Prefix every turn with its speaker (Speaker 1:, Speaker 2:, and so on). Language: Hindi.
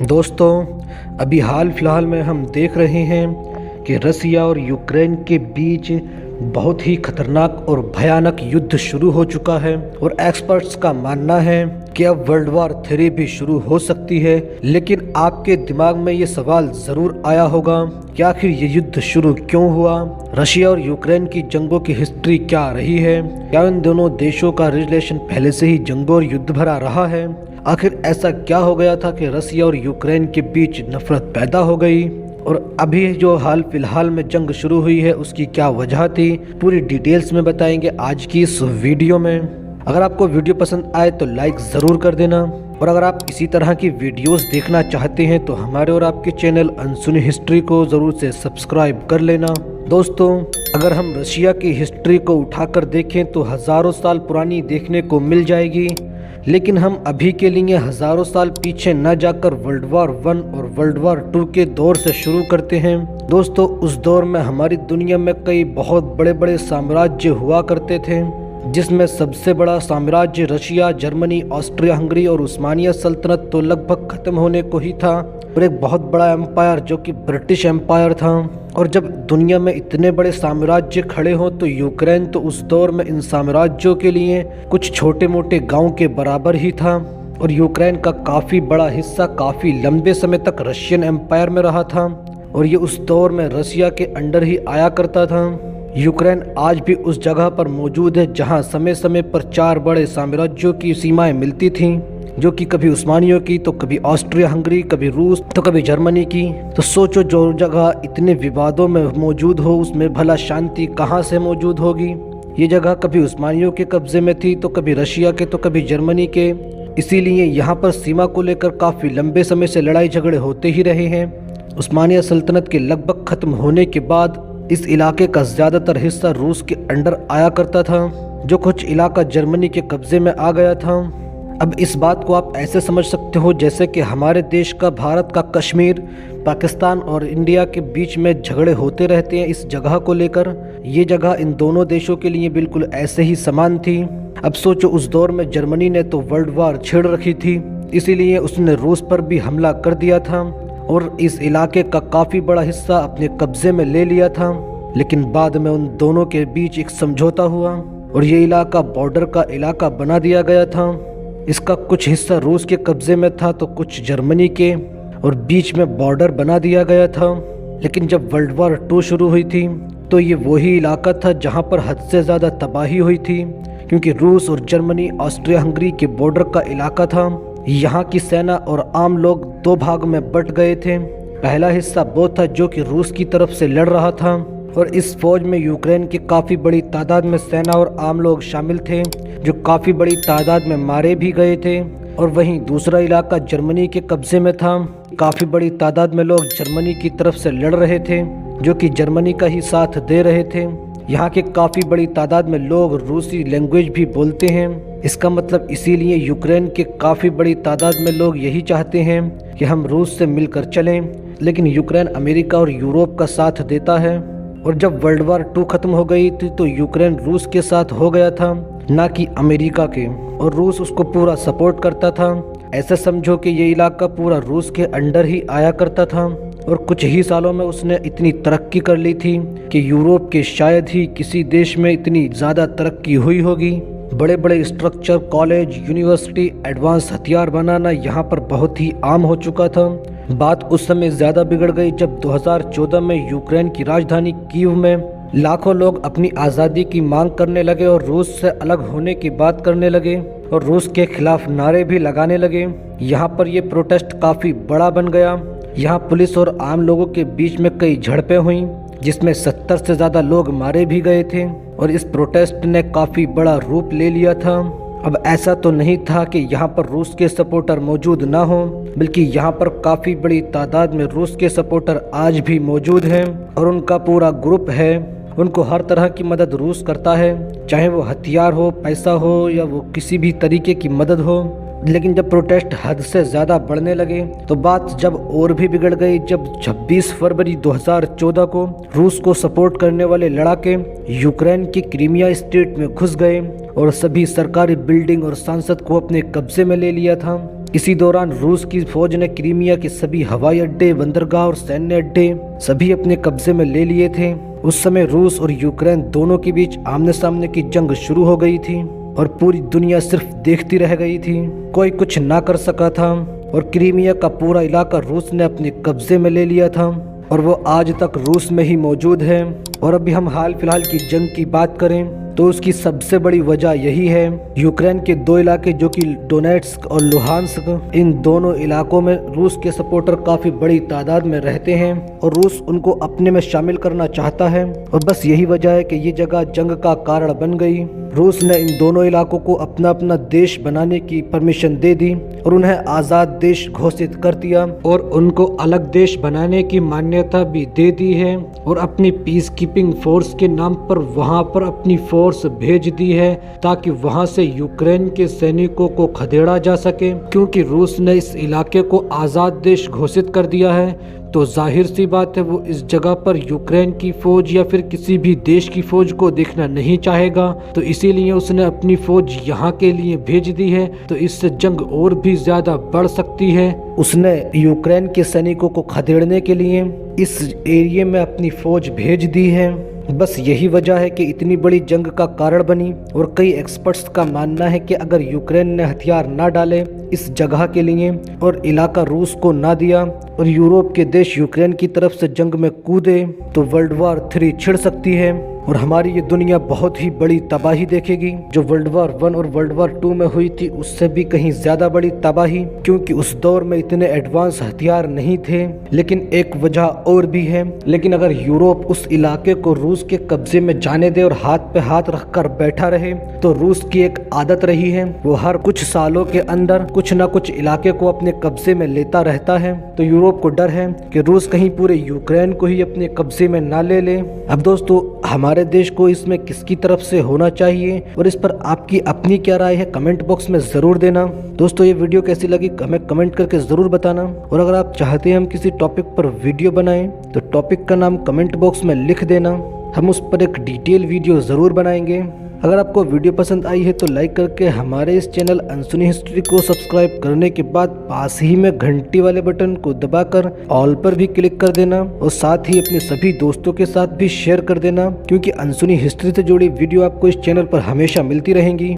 Speaker 1: दोस्तों, अभी हाल फिलहाल में हम देख रहे हैं कि रसिया और यूक्रेन के बीच बहुत ही खतरनाक और भयानक युद्ध शुरू हो चुका है और एक्सपर्ट्स का मानना है कि अब वर्ल्ड वॉर 3 भी शुरू हो सकती है। लेकिन आपके दिमाग में ये सवाल ज़रूर आया होगा कि आखिर ये युद्ध शुरू क्यों हुआ, रशिया और यूक्रेन की जंगों की हिस्ट्री क्या रही है, क्या इन दोनों देशों का रिलेशन पहले से ही जंगों और युद्ध भरा रहा है, आखिर ऐसा क्या हो गया था कि रसिया और यूक्रेन के बीच नफरत पैदा हो गई और अभी जो हाल फिलहाल में जंग शुरू हुई है उसकी क्या वजह थी, पूरी डिटेल्स में बताएंगे आज की इस वीडियो में। अगर आपको वीडियो पसंद आए तो लाइक ज़रूर कर देना और अगर आप इसी तरह की वीडियोस देखना चाहते हैं तो हमारे और आपके चैनल अनसुनी हिस्ट्री को ज़रूर से सब्सक्राइब कर लेना। दोस्तों, अगर हम रशिया की हिस्ट्री को उठाकर देखें तो हज़ारों साल पुरानी देखने को मिल जाएगी, लेकिन हम अभी के लिए हज़ारों साल पीछे न जाकर वर्ल्ड वॉर 1 और वर्ल्ड वॉर 2 के दौर से शुरू करते हैं। दोस्तों, उस दौर में हमारी दुनिया में कई बहुत बड़े बड़े साम्राज्य हुआ करते थे, जिसमें सबसे बड़ा साम्राज्य रशिया, जर्मनी, ऑस्ट्रिया हंगरी और उस्मानिया सल्तनत तो लगभग खत्म होने को ही था और एक बहुत बड़ा एम्पायर जो कि ब्रिटिश एम्पायर था। और जब दुनिया में इतने बड़े साम्राज्य खड़े हों तो यूक्रेन तो उस दौर में इन साम्राज्यों के लिए कुछ छोटे मोटे गांव के बराबर ही था और यूक्रेन का काफ़ी बड़ा हिस्सा काफ़ी लंबे समय तक रशियन एम्पायर में रहा था और ये उस दौर में रसिया के अंडर ही आया करता था। यूक्रेन आज भी उस जगह पर मौजूद है जहां समय समय पर 4 बड़े साम्राज्यों की सीमाएं मिलती थीं, जो कि कभी उस्मानियों की तो कभी ऑस्ट्रिया हंगरी, कभी रूस तो कभी जर्मनी की। तो सोचो, जो जगह इतने विवादों में मौजूद हो उसमें भला शांति कहाँ से मौजूद होगी। ये जगह कभी उस्मानियों के कब्जे में थी तो कभी रशिया के तो कभी जर्मनी के, इसीलिए यहाँ पर सीमा को लेकर काफ़ी लंबे समय से लड़ाई झगड़े होते ही रहे हैं। उस्मानिया सल्तनत के लगभग ख़त्म होने के बाद इस इलाके का ज़्यादातर हिस्सा रूस के अंडर आया करता था, जो कुछ इलाका जर्मनी के कब्जे में आ गया था। अब इस बात को आप ऐसे समझ सकते हो जैसे कि हमारे देश का, भारत का कश्मीर, पाकिस्तान और इंडिया के बीच में झगड़े होते रहते हैं इस जगह को लेकर। ये जगह इन दोनों देशों के लिए बिल्कुल ऐसे ही समान थी। अब सोचो, उस दौर में जर्मनी ने तो वर्ल्ड वॉर छेड़ रखी थी, इसीलिए उसने रूस पर भी हमला कर दिया था और इस इलाके का काफ़ी बड़ा हिस्सा अपने कब्जे में ले लिया था। लेकिन बाद में उन दोनों के बीच एक समझौता हुआ और ये इलाका बॉर्डर का इलाका बना दिया गया था। इसका कुछ हिस्सा रूस के कब्जे में था तो कुछ जर्मनी के, और बीच में बॉर्डर बना दिया गया था। लेकिन जब वर्ल्ड वॉर 2 शुरू हुई थी तो ये वही इलाका था जहाँ पर हद से ज़्यादा तबाही हुई थी, क्योंकि रूस और जर्मनी ऑस्ट्रिया हंगरी के बॉर्डर का इलाका था। यहाँ की सेना और आम लोग 2 भाग में बट गए थे। पहला हिस्सा वो था जो कि रूस की तरफ से लड़ रहा था और इस फौज में यूक्रेन की काफ़ी बड़ी तादाद में सेना और आम लोग शामिल थे, जो काफ़ी बड़ी तादाद में मारे भी गए थे। और वहीं दूसरा इलाका जर्मनी के कब्जे में था। काफ़ी बड़ी तादाद में लोग जर्मनी की तरफ से लड़ रहे थे, जो कि जर्मनी का ही साथ दे रहे थे। यहाँ के काफ़ी बड़ी तादाद में लोग रूसी लैंग्वेज भी बोलते हैं। इसका मतलब इसीलिए यूक्रेन के काफ़ी बड़ी तादाद में लोग यही चाहते हैं कि हम रूस से मिलकर चलें, लेकिन यूक्रेन अमेरिका और यूरोप का साथ देता है। और जब वर्ल्ड वॉर 2 खत्म हो गई थी तो यूक्रेन रूस के साथ हो गया था, ना कि अमेरिका के, और रूस उसको पूरा सपोर्ट करता था। ऐसा समझो कि ये इलाका पूरा रूस के अंडर ही आया करता था और कुछ ही सालों में उसने इतनी तरक्की कर ली थी कि यूरोप के शायद ही किसी देश में इतनी ज़्यादा तरक्की हुई होगी। बड़े बड़े स्ट्रक्चर, कॉलेज, यूनिवर्सिटी, एडवांस हथियार बनाना यहाँ पर बहुत ही आम हो चुका था। बात उस समय ज़्यादा बिगड़ गई जब 2014 में यूक्रेन की राजधानी कीव में लाखों लोग अपनी आज़ादी की मांग करने लगे और रूस से अलग होने की बात करने लगे और रूस के खिलाफ नारे भी लगाने लगे। यहाँ पर ये प्रोटेस्ट काफ़ी बड़ा बन गया। यहाँ पुलिस और आम लोगों के बीच में कई झड़पें हुईं, जिसमें 70 से ज़्यादा लोग मारे भी गए थे और इस प्रोटेस्ट ने काफ़ी बड़ा रूप ले लिया था। अब ऐसा तो नहीं था कि यहाँ पर रूस के सपोर्टर मौजूद ना हो, बल्कि यहाँ पर काफ़ी बड़ी तादाद में रूस के सपोर्टर आज भी मौजूद हैं और उनका पूरा ग्रुप है। उनको हर तरह की मदद रूस करता है, चाहे वो हथियार हो, पैसा हो या वो किसी भी तरीके की मदद हो। लेकिन जब प्रोटेस्ट हद से ज़्यादा बढ़ने लगे तो बात जब और भी बिगड़ गई, जब 26 फरवरी 2014 को रूस को सपोर्ट करने वाले लड़ाके यूक्रेन की क्रीमिया स्टेट में घुस गए और सभी सरकारी बिल्डिंग और संसद को अपने कब्जे में ले लिया था। इसी दौरान रूस की फौज ने क्रीमिया के सभी हवाई अड्डे, बंदरगाह और सैन्य अड्डे सभी अपने कब्जे में ले लिए थे। उस समय रूस और यूक्रेन दोनों के बीच आमने सामने की जंग शुरू हो गई थी और पूरी दुनिया सिर्फ देखती रह गई थी। कोई कुछ ना कर सका था और क्रीमिया का पूरा इलाका रूस ने अपने कब्जे में ले लिया था और वो आज तक रूस में ही मौजूद है। और अभी हम हाल फिलहाल की जंग की बात करें तो उसकी सबसे बड़ी वजह यही है, यूक्रेन के दो इलाके जो कि डोनेट्स्क और लुहांस्क, इन दोनों इलाकों में रूस के सपोर्टर काफ़ी बड़ी तादाद में रहते हैं और रूस उनको अपने में शामिल करना चाहता है। और बस यही वजह है कि ये जगह जंग का कारण बन गई। रूस ने इन दोनों इलाकों को अपना अपना देश बनाने की परमिशन दे दी और उन्हें आज़ाद देश घोषित कर दिया और उनको अलग देश बनाने की मान्यता भी दे दी है और अपनी पीस कीपिंग फोर्स के नाम पर वहां पर अपनी फोर्स भेज दी है ताकि वहां से यूक्रेन के सैनिकों को खदेड़ा जा सके। क्योंकि रूस ने इस इलाके को आज़ाद देश घोषित कर दिया है तो जाहिर सी बात है वो इस जगह पर यूक्रेन की फौज या फिर किसी भी देश की फौज को देखना नहीं चाहेगा। तो इसीलिए उसने अपनी फौज यहाँ के लिए भेज दी है। तो इससे जंग और भी ज़्यादा बढ़ सकती है। उसने यूक्रेन के सैनिकों को खदेड़ने के लिए इस एरिया में अपनी फौज भेज दी है। बस यही वजह है कि इतनी बड़ी जंग का कारण बनी और कई एक्सपर्ट्स का मानना है कि अगर यूक्रेन ने हथियार ना डाले इस जगह के लिए और इलाका रूस को ना दिया और यूरोप के देश यूक्रेन की तरफ से जंग में कूदे तो वर्ल्ड वॉर 3 छिड़ सकती है और हमारी ये दुनिया बहुत ही बड़ी तबाही देखेगी। जो वर्ल्ड वॉर 1 और वर्ल्ड वॉर 2 में हुई थी उससे भी कहीं ज़्यादा बड़ी तबाही, क्योंकि उस दौर में इतने एडवांस हथियार नहीं थे। लेकिन एक वजह और भी है, लेकिन अगर यूरोप उस इलाके को रूस के कब्जे में जाने दे और हाथ पे हाथ रखकर बैठा रहे तो रूस की एक आदत रही है, वो हर कुछ सालों के अंदर कुछ ना कुछ इलाके को अपने कब्जे में लेता रहता है। तो यूरोप को डर है कि रूस कहीं पूरे यूक्रेन को ही अपने कब्जे में ना ले ले। अब दोस्तों हमारे देश को इसमें किसकी तरफ से होना चाहिए और इस पर आपकी अपनी क्या राय है कमेंट बॉक्स में ज़रूर देना। दोस्तों ये वीडियो कैसी लगी हमें कमेंट करके ज़रूर बताना और अगर आप चाहते हैं हम किसी टॉपिक पर वीडियो बनाएं तो टॉपिक का नाम कमेंट बॉक्स में लिख देना, हम उस पर एक डिटेल वीडियो ज़रूर बनाएंगे। अगर आपको वीडियो पसंद आई है तो लाइक करके हमारे इस चैनल अनसुनी हिस्ट्री को सब्सक्राइब करने के बाद पास ही में घंटी वाले बटन को दबाकर ऑल पर भी क्लिक कर देना और साथ ही अपने सभी दोस्तों के साथ भी शेयर कर देना, क्योंकि अनसुनी हिस्ट्री से जुड़ी वीडियो आपको इस चैनल पर हमेशा मिलती रहेंगी।